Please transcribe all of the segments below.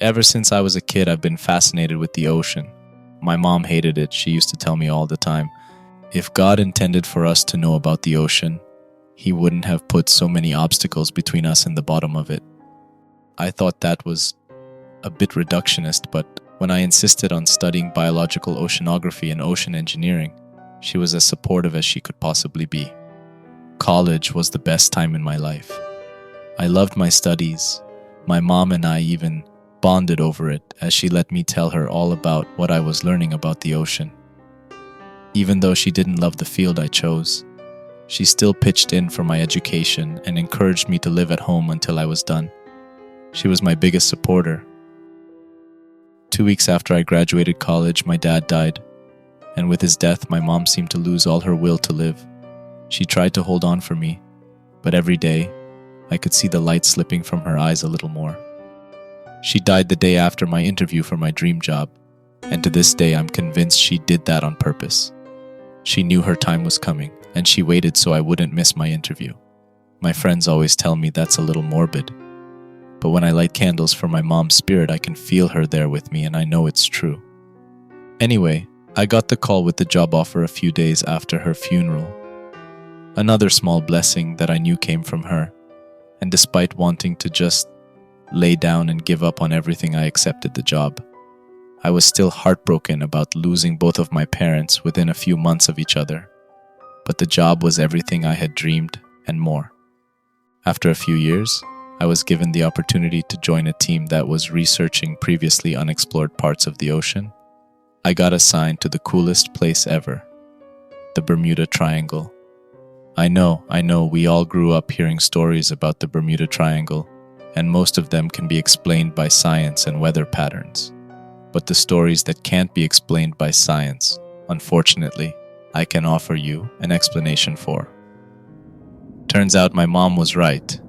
Ever since I was a kid, I've been fascinated with the ocean. My mom hated it. She used to tell me all the time, if God intended for us to know about the ocean, He wouldn't have put so many obstacles between us and the bottom of it. I thought that was a bit reductionist, but when I insisted on studying biological oceanography and ocean engineering, she was as supportive as she could possibly be. College was the best time in my life. I loved my studies. My mom and I even bonded over it as she let me tell her all about what I was learning about the ocean. Even though she didn't love the field I chose, she still pitched in for my education and encouraged me to live at home until I was done. She was my biggest supporter. 2 weeks after I graduated college, my dad died, and with his death, my mom seemed to lose all her will to live. She tried to hold on for me, but every day, I could see the light slipping from her eyes a little more. She died the day after my interview for my dream job, and to this day I'm convinced she did that on purpose. She knew her time was coming, and she waited so I wouldn't miss my interview. My friends always tell me that's a little morbid, but when I light candles for my mom's spirit, I can feel her there with me, and I know it's true. Anyway, I got the call with the job offer a few days after her funeral. Another small blessing that I knew came from her, and despite wanting to just lay down and give up on everything, I accepted the job. I was still heartbroken about losing both of my parents within a few months of each other, but the job was everything I had dreamed and more. After a few years, I was given the opportunity to join a team that was researching previously unexplored parts of the ocean. I got assigned to the coolest place ever, the Bermuda Triangle. I know, we all grew up hearing stories about the Bermuda Triangle, and most of them can be explained by science and weather patterns. But the stories that can't be explained by science, unfortunately, I can offer you an explanation for. Turns out my mom was right.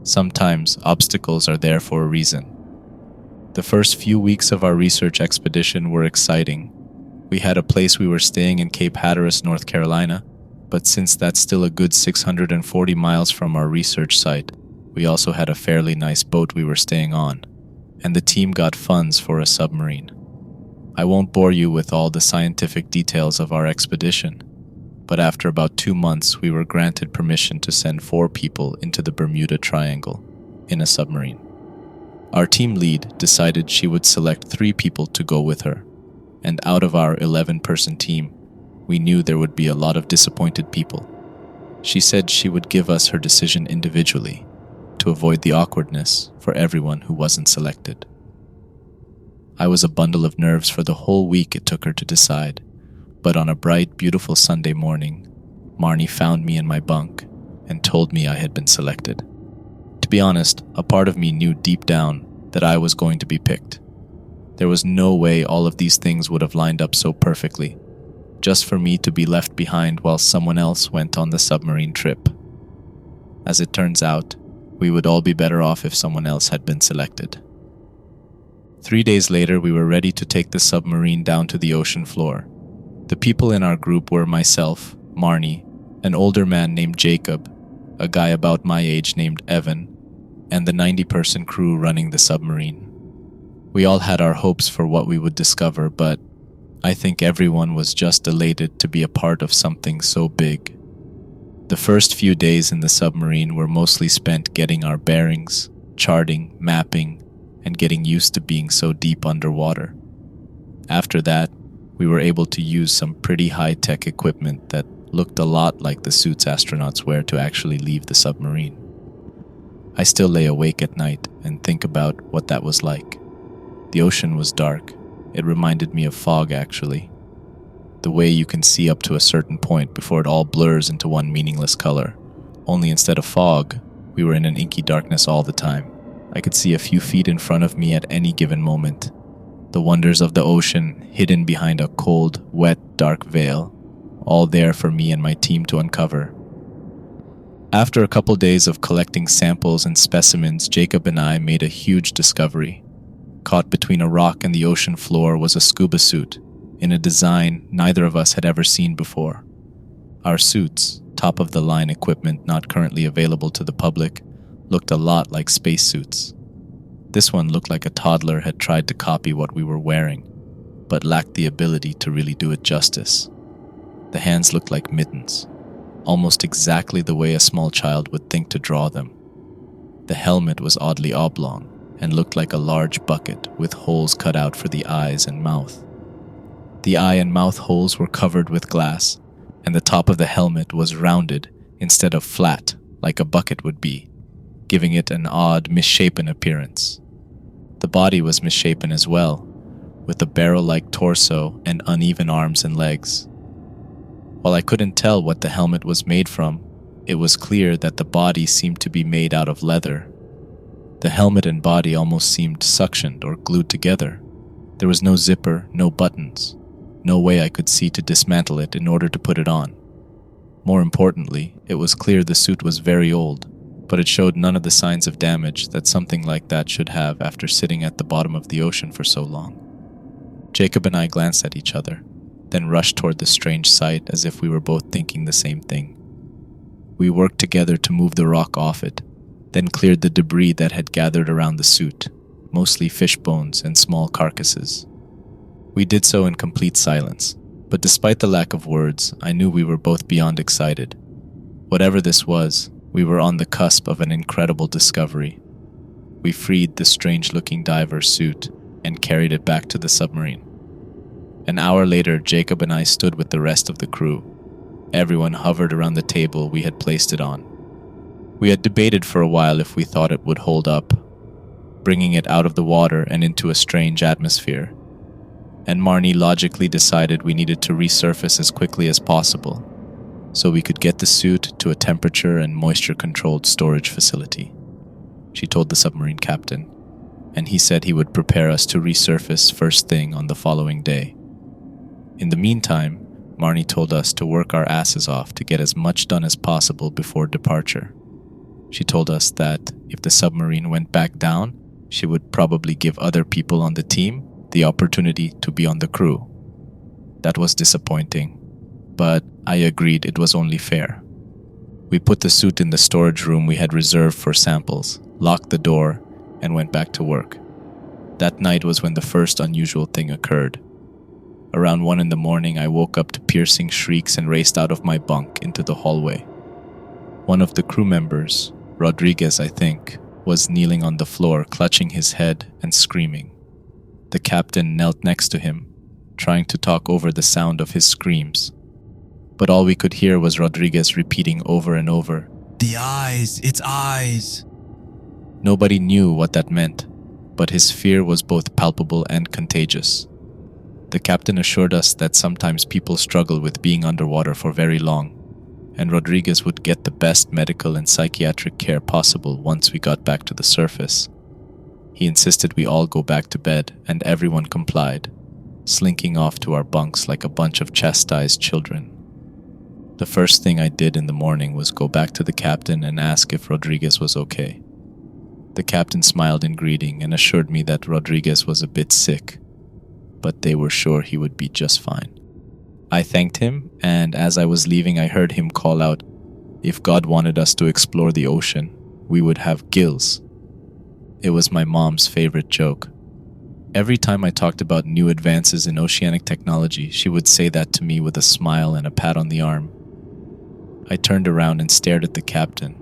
Sometimes obstacles are there for a reason. The first few weeks of our research expedition were exciting. We had a place we were staying in Cape Hatteras, North Carolina, but since that's still a good 640 miles from our research site, we also had a fairly nice boat we were staying on, and the team got funds for a submarine. I won't bore you with all the scientific details of our expedition, but after about 2 months we were granted permission to send 4 people into the Bermuda Triangle in a submarine. Our team lead decided she would select 3 people to go with her, and out of our 11-person team, we knew there would be a lot of disappointed people. She said she would give us her decision individually to avoid the awkwardness for everyone who wasn't selected. I was a bundle of nerves for the whole week it took her to decide, but on a bright, beautiful Sunday morning, Marnie found me in my bunk and told me I had been selected. To be honest, a part of me knew deep down that I was going to be picked. There was no way all of these things would have lined up so perfectly, just for me to be left behind while someone else went on the submarine trip. As it turns out, we would all be better off if someone else had been selected. 3 days later, we were ready to take the submarine down to the ocean floor. The people in our group were myself, Marnie, an older man named Jacob, a guy about my age named Evan, and the 90-person crew running the submarine. We all had our hopes for what we would discover, but I think everyone was just elated to be a part of something so big. The first few days in the submarine were mostly spent getting our bearings, charting, mapping, and getting used to being so deep underwater. After that, we were able to use some pretty high-tech equipment that looked a lot like the suits astronauts wear to actually leave the submarine. I still lay awake at night and think about what that was like. The ocean was dark. It reminded me of fog, actually. The way you can see up to a certain point before it all blurs into one meaningless color. Only instead of fog, we were in an inky darkness all the time. I could see a few feet in front of me at any given moment. The wonders of the ocean hidden behind a cold, wet, dark veil, all there for me and my team to uncover. After a couple days of collecting samples and specimens, Jacob and I made a huge discovery. Caught between a rock and the ocean floor was a scuba suit, in a design neither of us had ever seen before. Our suits, top-of-the-line equipment not currently available to the public, looked a lot like spacesuits. This one looked like a toddler had tried to copy what we were wearing, but lacked the ability to really do it justice. The hands looked like mittens, almost exactly the way a small child would think to draw them. The helmet was oddly oblong and looked like a large bucket with holes cut out for the eyes and mouth. The eye and mouth holes were covered with glass, and the top of the helmet was rounded instead of flat like a bucket would be, giving it an odd, misshapen appearance. The body was misshapen as well, with a barrel-like torso and uneven arms and legs. While I couldn't tell what the helmet was made from, it was clear that the body seemed to be made out of leather. The helmet and body almost seemed suctioned or glued together. There was no zipper, no buttons, no way I could see to dismantle it in order to put it on. More importantly, it was clear the suit was very old, but it showed none of the signs of damage that something like that should have after sitting at the bottom of the ocean for so long. Jacob and I glanced at each other, then rushed toward the strange sight as if we were both thinking the same thing. We worked together to move the rock off it, then cleared the debris that had gathered around the suit, mostly fish bones and small carcasses. We did so in complete silence, but despite the lack of words, I knew we were both beyond excited. Whatever this was, we were on the cusp of an incredible discovery. We freed the strange-looking diver's suit and carried it back to the submarine. An hour later, Jacob and I stood with the rest of the crew. Everyone hovered around the table we had placed it on. We had debated for a while if we thought it would hold up, bringing it out of the water and into a strange atmosphere. And Marnie logically decided we needed to resurface as quickly as possible, so we could get the suit to a temperature and moisture-controlled storage facility. She told the submarine captain, and he said he would prepare us to resurface first thing on the following day. In the meantime, Marnie told us to work our asses off to get as much done as possible before departure. She told us that if the submarine went back down, she would probably give other people on the team the opportunity to be on the crew. That was disappointing, but I agreed it was only fair. We put the suit in the storage room we had reserved for samples, locked the door, and went back to work. That night was when the first unusual thing occurred. Around 1 a.m, I woke up to piercing shrieks and raced out of my bunk into the hallway. One of the crew members, Rodriguez I think, was kneeling on the floor, clutching his head and screaming. The captain knelt next to him, trying to talk over the sound of his screams. But all we could hear was Rodriguez repeating over and over, "The eyes, it's eyes." Nobody knew what that meant, but his fear was both palpable and contagious. The captain assured us that sometimes people struggle with being underwater for very long, and Rodriguez would get the best medical and psychiatric care possible once we got back to the surface. He insisted we all go back to bed, and everyone complied, slinking off to our bunks like a bunch of chastised children. The first thing I did in the morning was go back to the captain and ask if Rodriguez was okay. The captain smiled in greeting and assured me that Rodriguez was a bit sick, but they were sure he would be just fine. I thanked him, and as I was leaving I heard him call out, "If God wanted us to explore the ocean, we would have gills." It was my mom's favorite joke. Every time I talked about new advances in oceanic technology, she would say that to me with a smile and a pat on the arm. I turned around and stared at the captain.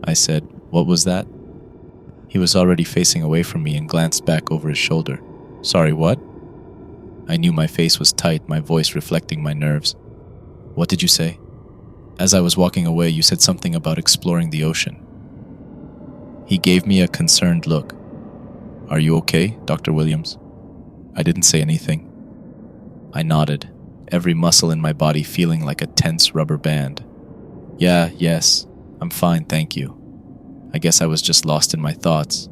I said, "What was that?" He was already facing away from me and glanced back over his shoulder. "Sorry, what?" I knew my face was tight, my voice reflecting my nerves. "What did you say?" "As I was walking away, you said something about exploring the ocean." He gave me a concerned look. "Are you okay, Dr. Williams?" I didn't say anything. I nodded, every muscle in my body feeling like a tense rubber band. Yes, I'm fine, thank you. I guess I was just lost in my thoughts."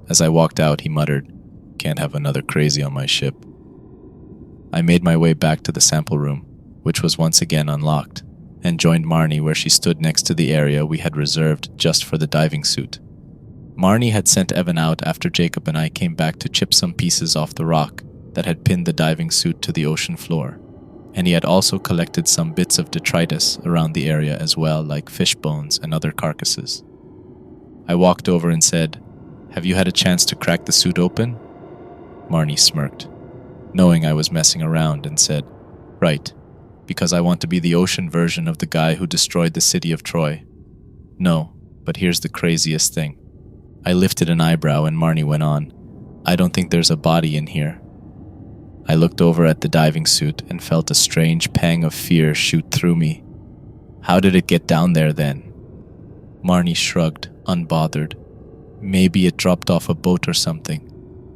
As I walked out, he muttered, "Can't have another crazy on my ship." I made my way back to the sample room, which was once again unlocked, and joined Marnie where she stood next to the area we had reserved just for the diving suit. Marnie had sent Evan out after Jacob and I came back to chip some pieces off the rock that had pinned the diving suit to the ocean floor, and he had also collected some bits of detritus around the area as well, like fish bones and other carcasses. I walked over and said, Have you had a chance to crack the suit open? Marnie smirked, knowing I was messing around, and said, Right, because I want to be the ocean version of the guy who destroyed the city of Troy. No, but here's the craziest thing. I lifted an eyebrow and Marnie went on, I don't think there's a body in here. I looked over at the diving suit and felt a strange pang of fear shoot through me. How did it get down there then? Marnie shrugged, unbothered. Maybe it dropped off a boat or something.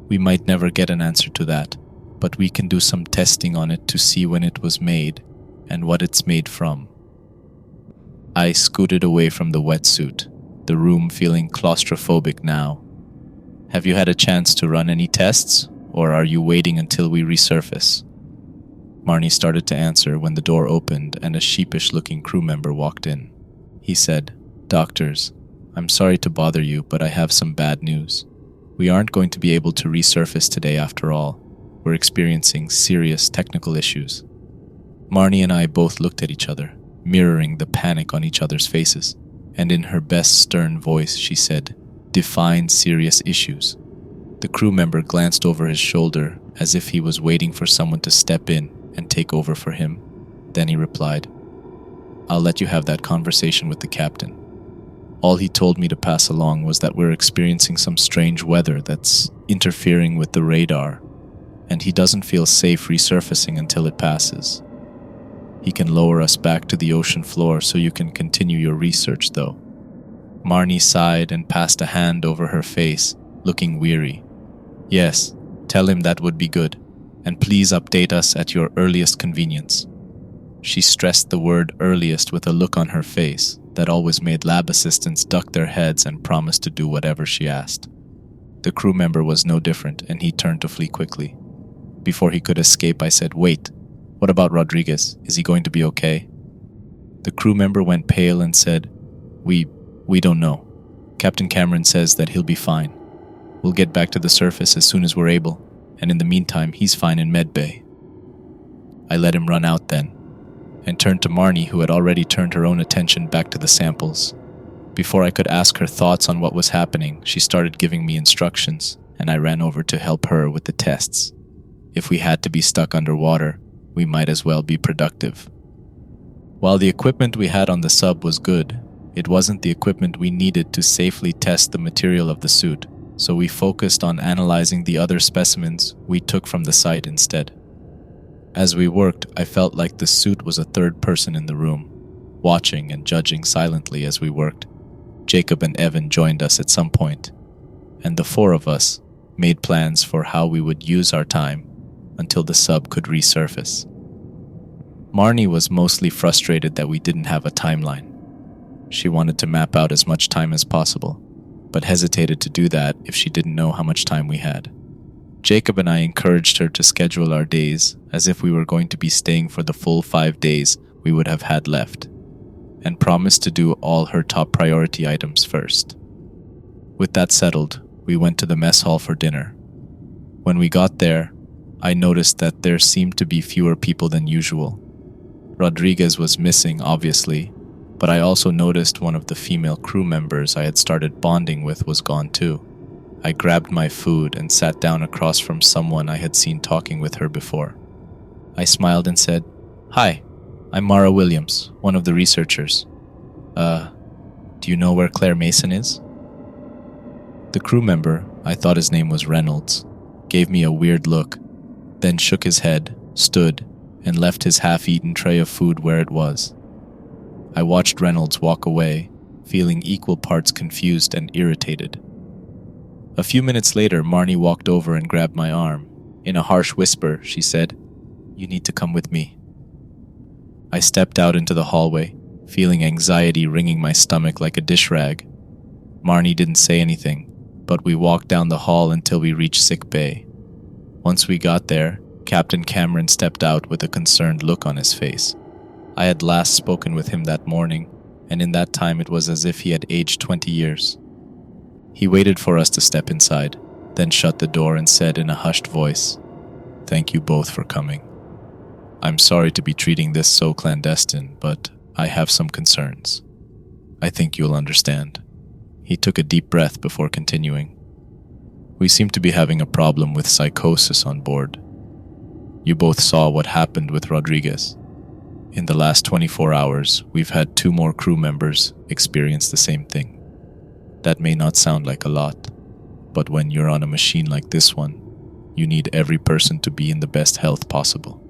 We might never get an answer to that, but we can do some testing on it to see when it was made and what it's made from. I scooted away from the wetsuit, the room feeling claustrophobic now. Have you had a chance to run any tests, or are you waiting until we resurface? Marnie started to answer when the door opened and a sheepish-looking crew member walked in. He said, Doctors, I'm sorry to bother you, but I have some bad news. We aren't going to be able to resurface today after all. We're experiencing serious technical issues. Marnie and I both looked at each other, mirroring the panic on each other's faces, and in her best stern voice she said, Define serious issues. The crew member glanced over his shoulder as if he was waiting for someone to step in and take over for him. Then he replied, I'll let you have that conversation with the captain. All he told me to pass along was that we're experiencing some strange weather that's interfering with the radar, and he doesn't feel safe resurfacing until it passes. He can lower us back to the ocean floor so you can continue your research, though. Marnie sighed and passed a hand over her face, looking weary. Yes, tell him that would be good, and please update us at your earliest convenience. She stressed the word earliest with a look on her face that always made lab assistants duck their heads and promise to do whatever she asked. The crew member was no different, and he turned to flee quickly. Before he could escape, I said, Wait, what about Rodriguez? Is he going to be okay? The crew member went pale and said, We don't know. Captain Cameron says that he'll be fine. We'll get back to the surface as soon as we're able, and in the meantime, he's fine in medbay. I let him run out then, and turned to Marnie, who had already turned her own attention back to the samples. Before I could ask her thoughts on what was happening, she started giving me instructions, and I ran over to help her with the tests. If we had to be stuck underwater, we might as well be productive. While the equipment we had on the sub was good, it wasn't the equipment we needed to safely test the material of the suit, so we focused on analyzing the other specimens we took from the site instead. As we worked, I felt like the suit was a third person in the room, watching and judging silently as we worked. Jacob and Evan joined us at some point, and the four of us made plans for how we would use our time until the sub could resurface. Marnie was mostly frustrated that we didn't have a timeline. She wanted to map out as much time as possible, but hesitated to do that if she didn't know how much time we had. Jacob and I encouraged her to schedule our days as if we were going to be staying for the full 5 days we would have had left, and promised to do all her top priority items first. With that settled, we went to the mess hall for dinner. When we got there, I noticed that there seemed to be fewer people than usual. Rodriguez was missing, obviously, but I also noticed one of the female crew members I had started bonding with was gone too. I grabbed my food and sat down across from someone I had seen talking with her before. I smiled and said, Hi, I'm Mara Williams, one of the researchers. Do you know where Claire Mason is? The crew member, I thought his name was Reynolds, gave me a weird look, then shook his head, stood, and left his half-eaten tray of food where it was. I watched Reynolds walk away, feeling equal parts confused and irritated. A few minutes later, Marnie walked over and grabbed my arm. In a harsh whisper, she said, You need to come with me. I stepped out into the hallway, feeling anxiety wringing my stomach like a dish rag. Marnie didn't say anything, but we walked down the hall until we reached sick bay. Once we got there, Captain Cameron stepped out with a concerned look on his face. I had last spoken with him that morning, and in that time it was as if he had aged 20 years. He waited for us to step inside, then shut the door and said in a hushed voice, Thank you both for coming. I'm sorry to be treating this so clandestine, but I have some concerns. I think you'll understand. He took a deep breath before continuing. We seem to be having a problem with psychosis on board. You both saw what happened with Rodriguez. In the last 24 hours, we've had 2 more crew members experience the same thing. That may not sound like a lot, but when you're on a machine like this one, you need every person to be in the best health possible.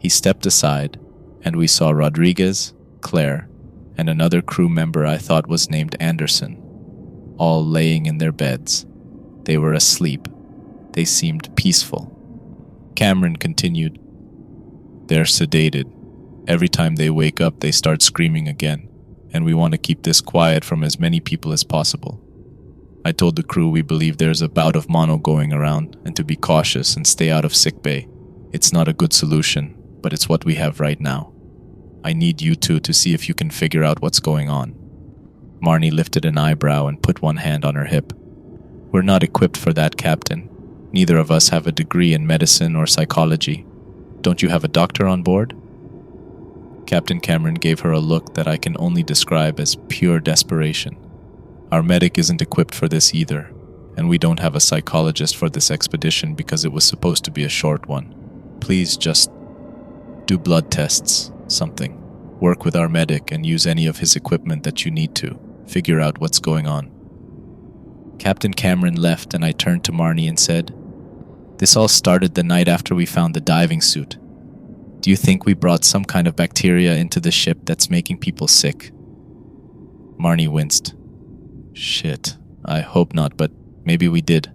He stepped aside, and we saw Rodriguez, Claire, and another crew member I thought was named Anderson, all laying in their beds. They were asleep. They seemed peaceful. Cameron continued, "They're sedated. Every time they wake up, they start screaming again, and we want to keep this quiet from as many people as possible. I told the crew we believe there's a bout of mono going around and to be cautious and stay out of sickbay. It's not a good solution, but it's what we have right now. I need you two to see if you can figure out what's going on." Marnie lifted an eyebrow and put one hand on her hip. "We're not equipped for that, Captain. Neither of us have a degree in medicine or psychology. Don't you have a doctor on board?" Captain Cameron gave her a look that I can only describe as pure desperation. "Our medic isn't equipped for this either, and we don't have a psychologist for this expedition because it was supposed to be a short one. Please just do blood tests, something. Work with our medic and use any of his equipment that you need to. Figure out what's going on." Captain Cameron left, and I turned to Marnie and said, "This all started the night after we found the diving suit. Do you think we brought some kind of bacteria into the ship that's making people sick?" Marnie winced. "Shit, I hope not, but maybe we did.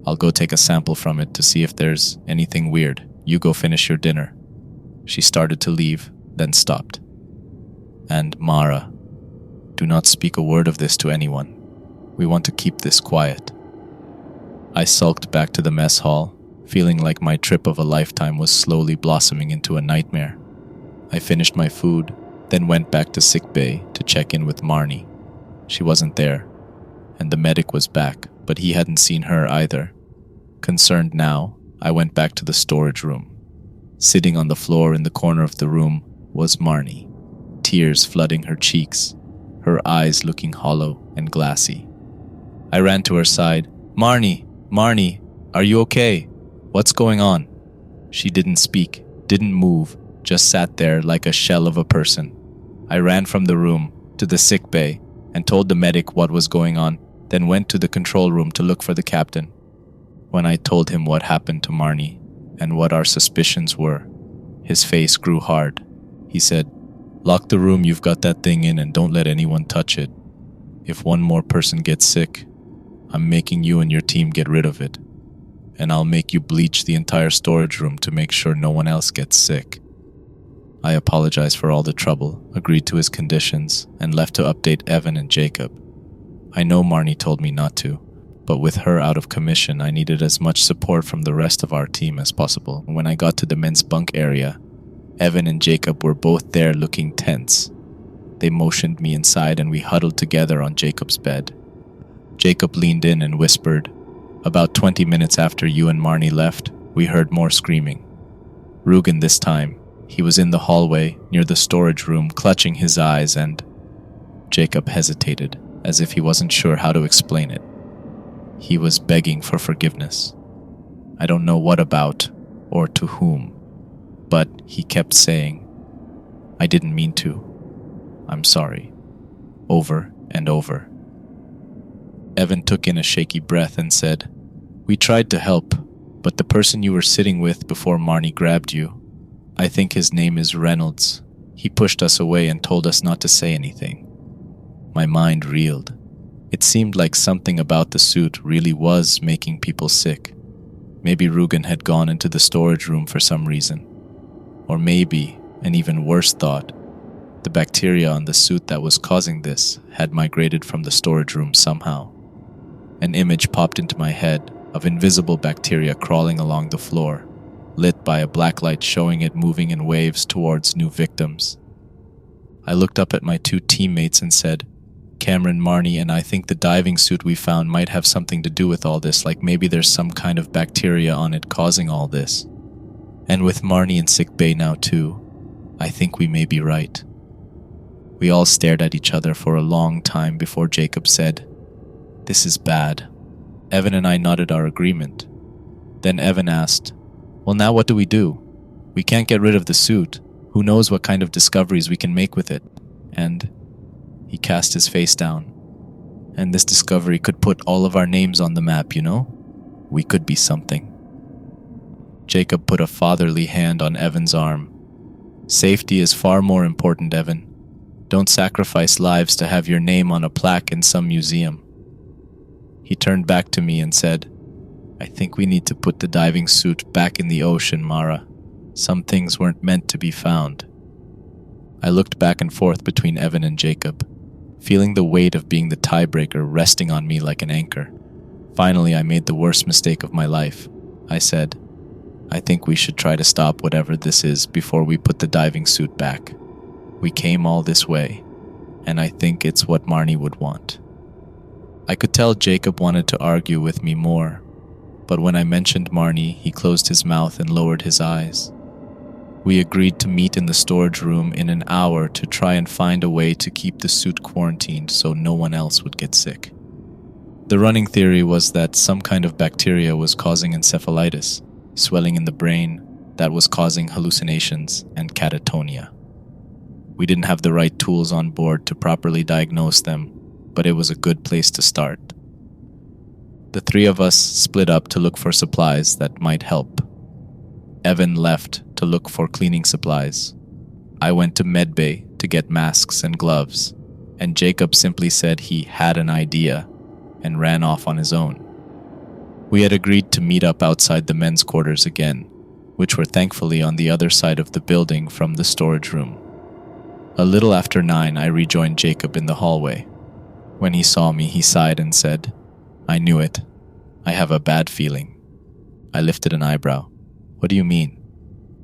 I'll go take a sample from it to see if there's anything weird. You go finish your dinner." She started to leave, then stopped. "And Mara, do not speak a word of this to anyone. We want to keep this quiet." I sulked back to the mess hall, feeling like my trip of a lifetime was slowly blossoming into a nightmare. I finished my food, then went back to sickbay to check in with Marnie. She wasn't there, and the medic was back, but he hadn't seen her either. Concerned now, I went back to the storage room. Sitting on the floor in the corner of the room was Marnie, tears flooding her cheeks, her eyes looking hollow and glassy. I ran to her side. Marnie, are you okay? What's going on?" She didn't speak, didn't move, just sat there like a shell of a person. I ran from the room to the sick bay and told the medic what was going on, then went to the control room to look for the captain. When I told him what happened to Marnie and what our suspicions were, his face grew hard. He said, "Lock the room you've got that thing in and don't let anyone touch it. If one more person gets sick, I'm making you and your team get rid of it. And I'll make you bleach the entire storage room to make sure no one else gets sick." I apologized for all the trouble, agreed to his conditions, and left to update Evan and Jacob. I know Marnie told me not to, but with her out of commission, I needed as much support from the rest of our team as possible. When I got to the men's bunk area, Evan and Jacob were both there looking tense. They motioned me inside and we huddled together on Jacob's bed. Jacob leaned in and whispered, "About 20 minutes after you and Marnie left, we heard more screaming. Rugen this time. He was in the hallway near the storage room, clutching his eyes and..." Jacob hesitated, as if he wasn't sure how to explain it. He was begging for forgiveness. I don't know what about, or to whom, but he kept saying, "I didn't mean to. I'm sorry," over and over. Evan took in a shaky breath and said, "We tried to help, but the person you were sitting with before Marnie grabbed you, I think his name is Reynolds. He pushed us away and told us not to say anything." My mind reeled. It seemed like something about the suit really was making people sick. Maybe Rugen had gone into the storage room for some reason. Or maybe, an even worse thought, the bacteria on the suit that was causing this had migrated from the storage room somehow. An image popped into my head of invisible bacteria crawling along the floor, lit by a black light showing it moving in waves towards new victims. I looked up at my 2 teammates and said, "Cameron, Marnie, and I think the diving suit we found might have something to do with all this, like maybe there's some kind of bacteria on it causing all this. And with Marnie in sick bay now too, I think we may be right." We all stared at each other for a long time before Jacob said, "This is bad. Evan and I nodded our agreement. Then Evan asked, "Well, now what do we do? We can't get rid of the suit. Who knows what kind of discoveries we can make with it?" And he cast his face down. "And this discovery could put all of our names on the map, you know? We could be something." Jacob put a fatherly hand on Evan's arm. "Safety is far more important, Evan. Don't sacrifice lives to have your name on a plaque in some museum." He turned back to me and said, "I think we need to put the diving suit back in the ocean, Mara. Some things weren't meant to be found." I looked back and forth between Evan and Jacob, feeling the weight of being the tiebreaker resting on me like an anchor. Finally, I made the worst mistake of my life. I said, "I think we should try to stop whatever this is before we put the diving suit back. We came all this way, and I think it's what Marnie would want." I could tell Jacob wanted to argue with me more, but when I mentioned Marnie, he closed his mouth and lowered his eyes. We agreed to meet in the storage room in an hour to try and find a way to keep the suit quarantined so no one else would get sick. The running theory was that some kind of bacteria was causing encephalitis, swelling in the brain, that was causing hallucinations and catatonia. We didn't have the right tools on board to properly diagnose them, but it was a good place to start. The three of us split up to look for supplies that might help. Evan left to look for cleaning supplies. I went to medbay to get masks and gloves, and Jacob simply said he had an idea and ran off on his own. We had agreed to meet up outside the men's quarters again, which were thankfully on the other side of the building from the storage room. A little after 9, I rejoined Jacob in the hallway. When he saw me, he sighed and said, "I knew it. I have a bad feeling." I lifted an eyebrow. "What do you mean?"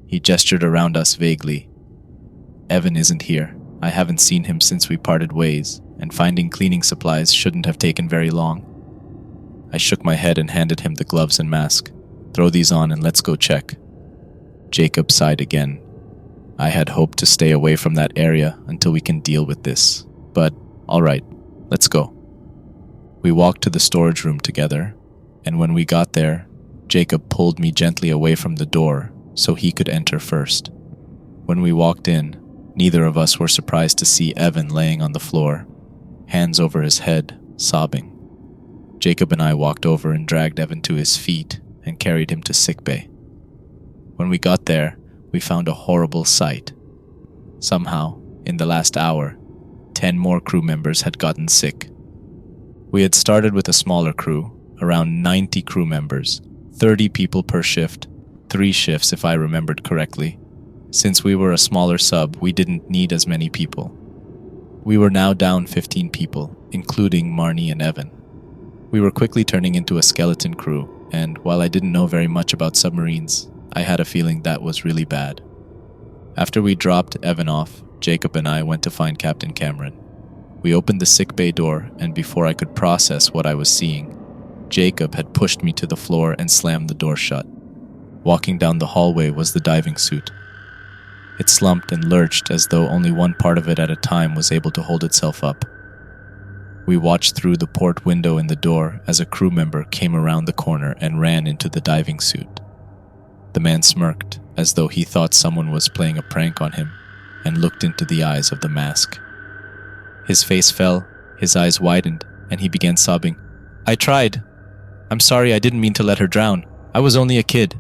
He gestured around us vaguely. "Evan isn't here. I haven't seen him since we parted ways, and finding cleaning supplies shouldn't have taken very long." I shook my head and handed him the gloves and mask. "Throw these on and let's go check." Jacob sighed again. "I had hoped to stay away from that area until we can deal with this, but all right, let's go." We walked to the storage room together, and when we got there, Jacob pulled me gently away from the door so he could enter first. When we walked in, neither of us were surprised to see Evan laying on the floor, hands over his head, sobbing. Jacob and I walked over and dragged Evan to his feet and carried him to sickbay. When we got there, we found a horrible sight. Somehow, in the last hour, 10 more crew members had gotten sick. We had started with a smaller crew, around 90 crew members, 30 people per shift, 3 shifts if I remembered correctly. Since we were a smaller sub, we didn't need as many people. We were now down 15 people, including Marnie and Evan. We were quickly turning into a skeleton crew, and while I didn't know very much about submarines, I had a feeling that was really bad. After we dropped Evan off, Jacob and I went to find Captain Cameron. We opened the sickbay door, and before I could process what I was seeing, Jacob had pushed me to the floor and slammed the door shut. Walking down the hallway was the diving suit. It slumped and lurched as though only one part of it at a time was able to hold itself up. We watched through the port window in the door as a crew member came around the corner and ran into the diving suit. The man smirked, as though he thought someone was playing a prank on him, and looked into the eyes of the mask. His face fell, his eyes widened, and he began sobbing. "I tried. I'm sorry, I didn't mean to let her drown. I was only a kid."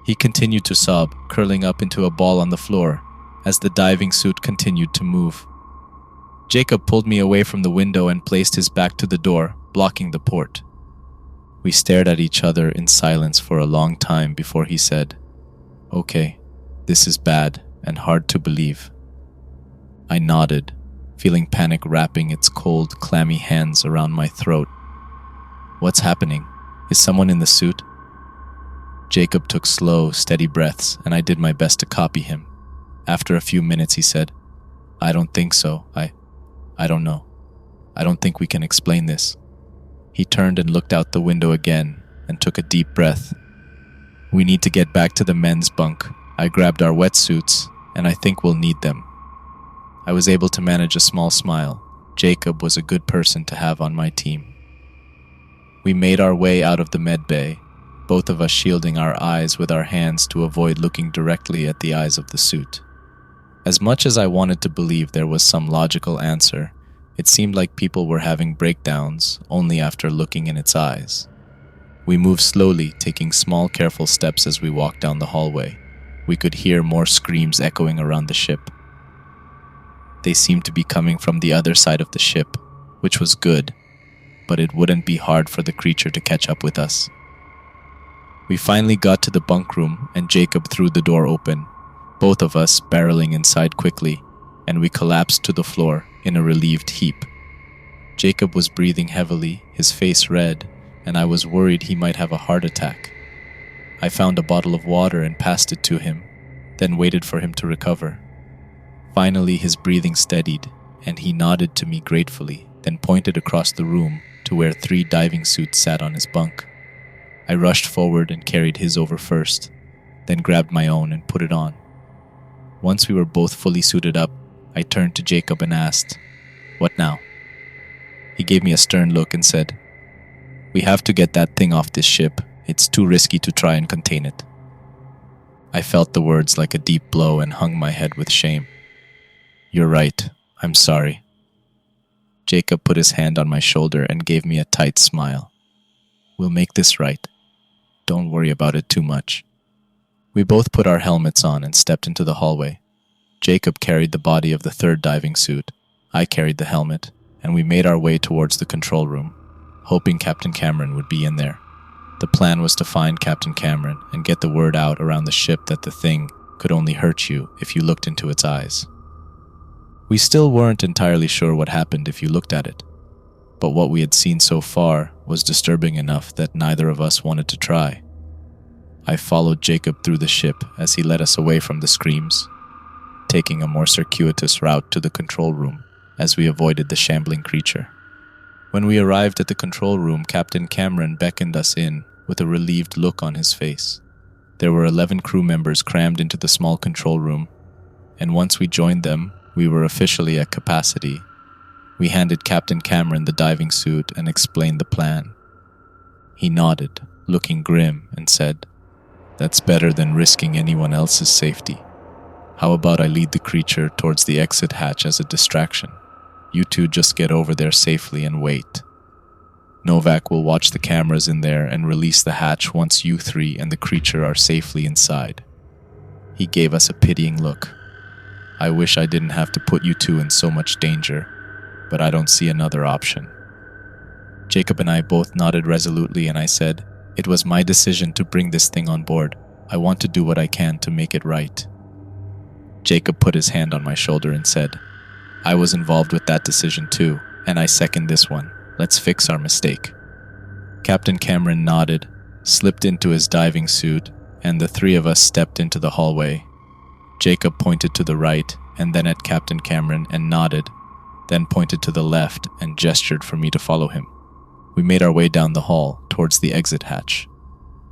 He continued to sob, curling up into a ball on the floor, as the diving suit continued to move. Jacob pulled me away from the window and placed his back to the door, blocking the port. We stared at each other in silence for a long time before he said, "Okay, this is bad and hard to believe." I nodded, feeling panic wrapping its cold, clammy hands around my throat. "What's happening? Is someone in the suit?" Jacob took slow, steady breaths, and I did my best to copy him. After a few minutes, he said, "I don't think so. I don't know. I don't think we can explain this." He turned and looked out the window again and took a deep breath. "We need to get back to the men's bunk. I grabbed our wetsuits, and I think we'll need them." I was able to manage a small smile. Jacob was a good person to have on my team. We made our way out of the med bay, both of us shielding our eyes with our hands to avoid looking directly at the eyes of the suit. As much as I wanted to believe there was some logical answer, it seemed like people were having breakdowns only after looking in its eyes. We moved slowly, taking small, careful steps as we walked down the hallway. We could hear more screams echoing around the ship. They seemed to be coming from the other side of the ship, which was good, but it wouldn't be hard for the creature to catch up with us. We finally got to the bunk room and Jacob threw the door open, both of us barreling inside quickly, and we collapsed to the floor in a relieved heap. Jacob was breathing heavily, his face red, and I was worried he might have a heart attack. I found a bottle of water and passed it to him, then waited for him to recover. Finally, his breathing steadied, and he nodded to me gratefully, then pointed across the room to where 3 diving suits sat on his bunk. I rushed forward and carried his over first, then grabbed my own and put it on. Once we were both fully suited up, I turned to Jacob and asked, "What now?" He gave me a stern look and said, "We have to get that thing off this ship. It's too risky to try and contain it." I felt the words like a deep blow and hung my head with shame. "You're right. I'm sorry." Jacob put his hand on my shoulder and gave me a tight smile. "We'll make this right. Don't worry about it too much." We both put our helmets on and stepped into the hallway. Jacob carried the body of the 3rd diving suit. I carried the helmet, and we made our way towards the control room, hoping Captain Cameron would be in there. The plan was to find Captain Cameron and get the word out around the ship that the thing could only hurt you if you looked into its eyes. We still weren't entirely sure what happened if you looked at it, but what we had seen so far was disturbing enough that neither of us wanted to try. I followed Jacob through the ship as he led us away from the screams, taking a more circuitous route to the control room as we avoided the shambling creature. When we arrived at the control room, Captain Cameron beckoned us in with a relieved look on his face. There were 11 crew members crammed into the small control room, and once we joined them, we were officially at capacity. We handed Captain Cameron the diving suit and explained the plan. He nodded, looking grim, and said, "That's better than risking anyone else's safety. How about I lead the creature towards the exit hatch as a distraction? You two just get over there safely and wait. Novak will watch the cameras in there and release the hatch once you 3 and the creature are safely inside." He gave us a pitying look. "I wish I didn't have to put you 2 in so much danger, but I don't see another option." Jacob and I both nodded resolutely, and I said, "It was my decision to bring this thing on board. I want to do what I can to make it right." Jacob put his hand on my shoulder and said, "I was involved with that decision too, and I second this one. Let's fix our mistake." Captain Cameron nodded, slipped into his diving suit, and the 3 of us stepped into the hallway. Jacob pointed to the right and then at Captain Cameron and nodded, then pointed to the left and gestured for me to follow him. We made our way down the hall towards the exit hatch.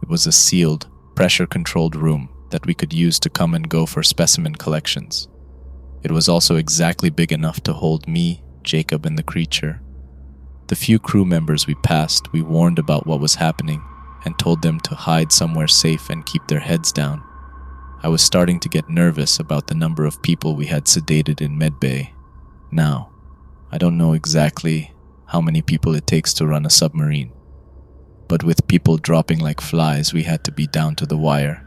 It was a sealed, pressure-controlled room that we could use to come and go for specimen collections. It was also exactly big enough to hold me, Jacob, and the creature. The few crew members we passed, we warned about what was happening and told them to hide somewhere safe and keep their heads down. I was starting to get nervous about the number of people we had sedated in medbay. Now, I don't know exactly how many people it takes to run a submarine, but with people dropping like flies, we had to be down to the wire.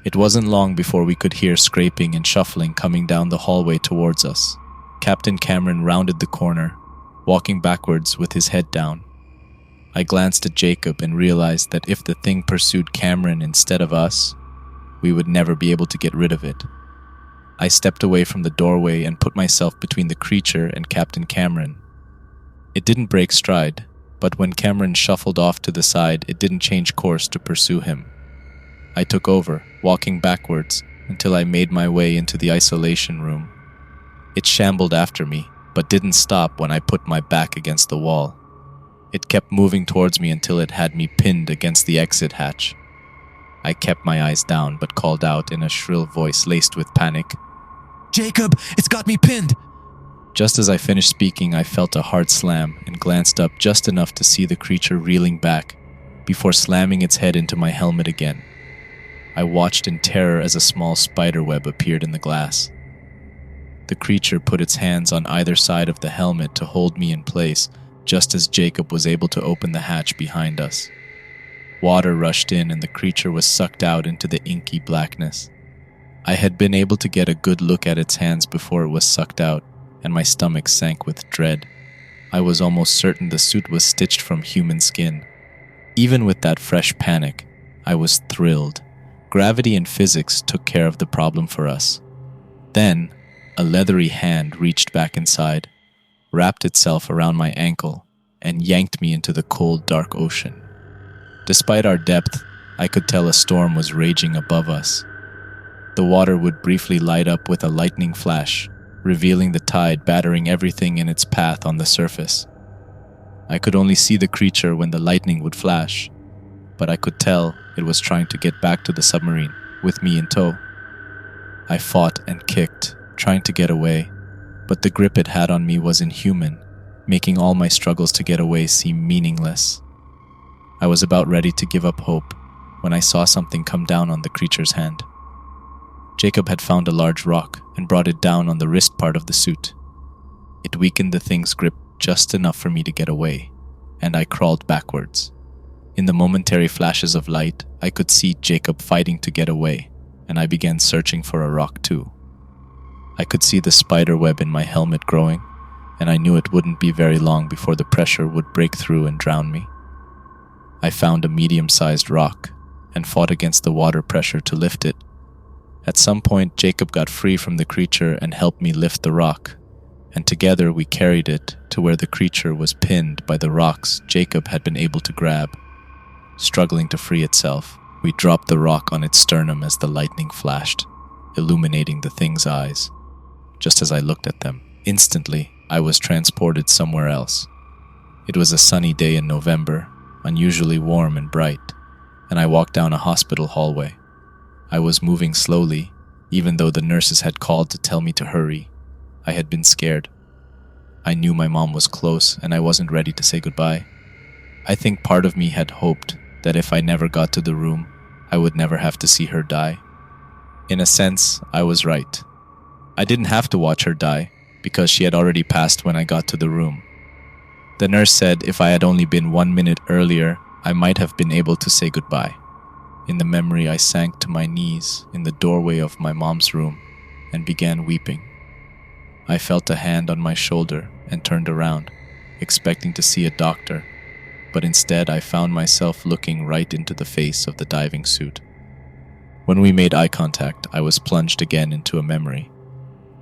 It wasn't long before we could hear scraping and shuffling coming down the hallway towards us. Captain Cameron rounded the corner, walking backwards with his head down. I glanced at Jacob and realized that if the thing pursued Cameron instead of us, we would never be able to get rid of it. I stepped away from the doorway and put myself between the creature and Captain Cameron. It didn't break stride, but when Cameron shuffled off to the side, it didn't change course to pursue him. I took over, walking backwards, until I made my way into the isolation room. It shambled after me, but didn't stop when I put my back against the wall. It kept moving towards me until it had me pinned against the exit hatch. I kept my eyes down but called out in a shrill voice laced with panic, "Jacob, it's got me pinned!" Just as I finished speaking, I felt a hard slam and glanced up just enough to see the creature reeling back before slamming its head into my helmet again. I watched in terror as a small spider web appeared in the glass. The creature put its hands on either side of the helmet to hold me in place, just as Jacob was able to open the hatch behind us. Water rushed in and the creature was sucked out into the inky blackness. I had been able to get a good look at its hands before it was sucked out, and my stomach sank with dread. I was almost certain the suit was stitched from human skin. Even with that fresh panic, I was thrilled. Gravity and physics took care of the problem for us. Then, a leathery hand reached back inside, wrapped itself around my ankle, and yanked me into the cold, dark ocean. Despite our depth, I could tell a storm was raging above us. The water would briefly light up with a lightning flash, revealing the tide battering everything in its path on the surface. I could only see the creature when the lightning would flash, but I could tell it was trying to get back to the submarine, with me in tow. I fought and kicked, trying to get away, but the grip it had on me was inhuman, making all my struggles to get away seem meaningless. I was about ready to give up hope when I saw something come down on the creature's hand. Jacob had found a large rock and brought it down on the wrist part of the suit. It weakened the thing's grip just enough for me to get away, and I crawled backwards. In the momentary flashes of light, I could see Jacob fighting to get away, and I began searching for a rock too. I could see the spider web in my helmet growing, and I knew it wouldn't be very long before the pressure would break through and drown me. I found a medium-sized rock and fought against the water pressure to lift it. At some point, Jacob got free from the creature and helped me lift the rock, and together we carried it to where the creature was pinned by the rocks Jacob had been able to grab. Struggling to free itself, we dropped the rock on its sternum as the lightning flashed, illuminating the thing's eyes. Just as I looked at them, instantly, I was transported somewhere else. It was a sunny day in November, unusually warm and bright, and I walked down a hospital hallway. I was moving slowly, even though the nurses had called to tell me to hurry. I had been scared. I knew my mom was close and I wasn't ready to say goodbye. I think part of me had hoped that if I never got to the room, I would never have to see her die. In a sense, I was right. I didn't have to watch her die because she had already passed when I got to the room. The nurse said if I had only been 1 minute earlier, I might have been able to say goodbye. In the memory, I sank to my knees in the doorway of my mom's room and began weeping. I felt a hand on my shoulder and turned around, expecting to see a doctor, but instead I found myself looking right into the face of the diving suit. When we made eye contact, I was plunged again into a memory.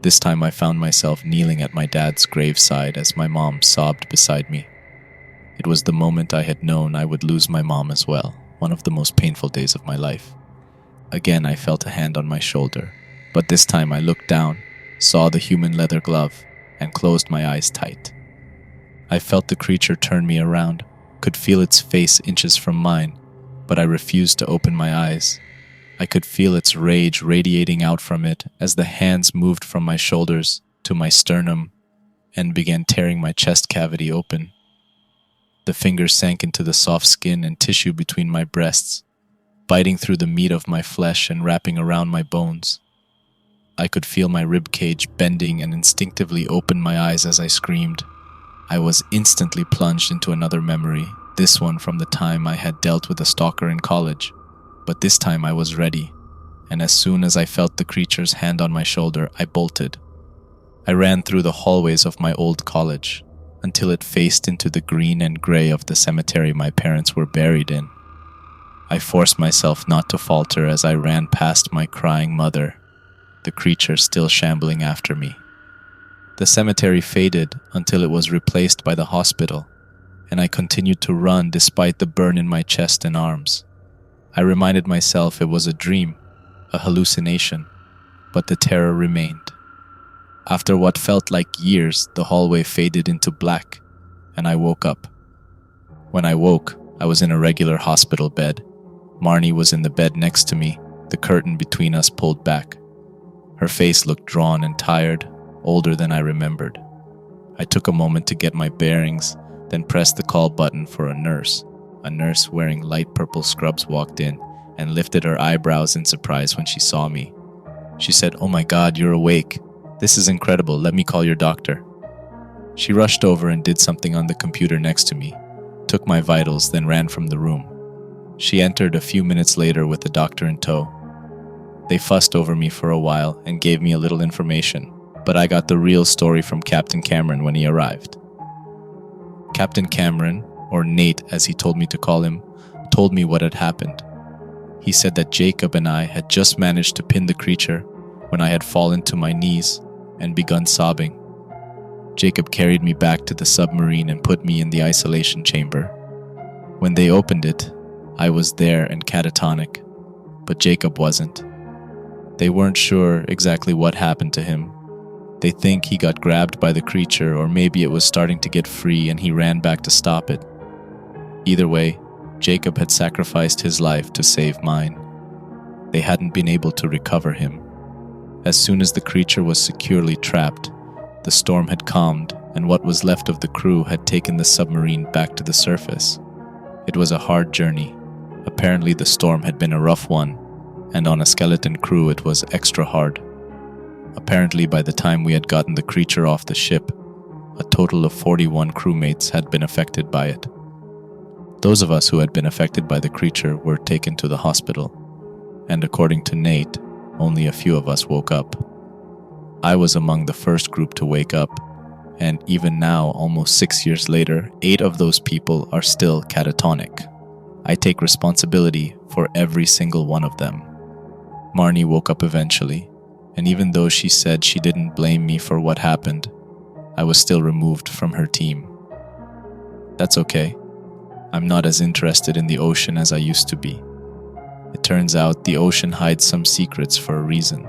This time I found myself kneeling at my dad's graveside as my mom sobbed beside me. It was the moment I had known I would lose my mom as well. One of the most painful days of my life. Again, I felt a hand on my shoulder, but this time I looked down, saw the human leather glove, and closed my eyes tight. I felt the creature turn me around, could feel its face inches from mine, but I refused to open my eyes. I could feel its rage radiating out from it as the hands moved from my shoulders to my sternum and began tearing my chest cavity open. The fingers sank into the soft skin and tissue between my breasts, biting through the meat of my flesh and wrapping around my bones. I could feel my rib cage bending and instinctively opened my eyes as I screamed. I was instantly plunged into another memory, this one from the time I had dealt with a stalker in college. But this time I was ready, and as soon as I felt the creature's hand on my shoulder, I bolted. I ran through the hallways of my old college, until it faced into the green and gray of the cemetery my parents were buried in. I forced myself not to falter as I ran past my crying mother, the creature still shambling after me. The cemetery faded until it was replaced by the hospital, and I continued to run despite the burn in my chest and arms. I reminded myself it was a dream, a hallucination, but the terror remained. After what felt like years, the hallway faded into black, and I woke up. When I woke, I was in a regular hospital bed. Marnie was in the bed next to me, the curtain between us pulled back. Her face looked drawn and tired, older than I remembered. I took a moment to get my bearings, then pressed the call button for a nurse. A nurse wearing light purple scrubs walked in and lifted her eyebrows in surprise when she saw me. She said, "Oh my God, you're awake. This is incredible. Let me call your doctor." She rushed over and did something on the computer next to me, took my vitals, then ran from the room. She entered a few minutes later with the doctor in tow. They fussed over me for a while and gave me a little information, but I got the real story from Captain Cameron when he arrived. Captain Cameron, or Nate as he told me to call him, told me what had happened. He said that Jacob and I had just managed to pin the creature when I had fallen to my knees and begun sobbing. Jacob carried me back to the submarine and put me in the isolation chamber. When they opened it, I was there and catatonic, but Jacob wasn't. They weren't sure exactly what happened to him. They think he got grabbed by the creature, or maybe it was starting to get free and he ran back to stop it. Either way, Jacob had sacrificed his life to save mine. They hadn't been able to recover him. As soon as the creature was securely trapped, the storm had calmed, and what was left of the crew had taken the submarine back to the surface. It was a hard journey. Apparently the storm had been a rough one, and on a skeleton crew it was extra hard. Apparently by the time we had gotten the creature off the ship, a total of 41 crewmates had been affected by it. Those of us who had been affected by the creature were taken to the hospital, and according to Nate, only a few of us woke up. I was among the first group to wake up, and even now, almost 6 years later, 8 of those people are still catatonic. I take responsibility for every single one of them. Marnie woke up eventually, and even though she said she didn't blame me for what happened, I was still removed from her team. That's okay. I'm not as interested in the ocean as I used to be. It turns out the ocean hides some secrets for a reason.